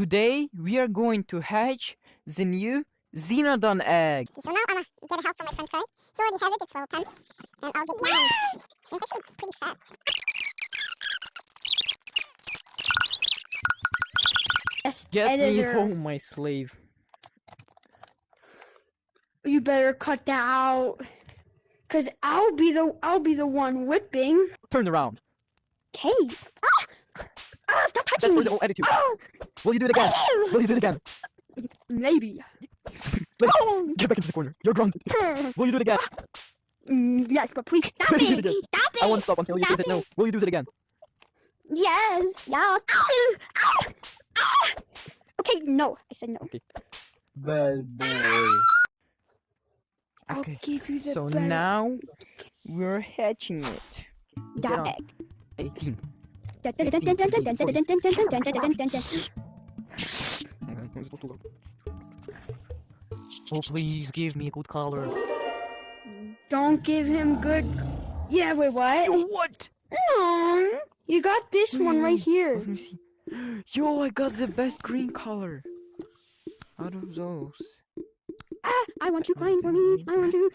Today we are going to hatch the new Xenodon egg. So now I'm gonna get help from my friend Craig. He already has it, it's level 10. And I'll get mine. It's actually pretty fast. Yes, Get editor. me home, my slave. You better cut that out, cause I'll be the one whipping. Turn around. Okay. Stop That's touching for me. the old attitude. Oh, Will you do it again? Will you do it again? maybe. Wait, Oh. get back into the corner. You're grounded. Will you do it again? Yes, but please stop Will you do it it. again? Stop it. I won't stop until you say Stop no. it. Will you do it again? Yes. Yes. Ow. Ow. Ow. Okay, no. I said no. Okay. Bad boy. I'll Okay. give you the So better- now we're hatching it. Get on. that egg. 18. Oh, please give me a good color. Don't give him good. Yeah, wait, what? Yo, what? You got this one right here. Let me see. Yo, I got the best green color out of those. I want you crying for me. I want you.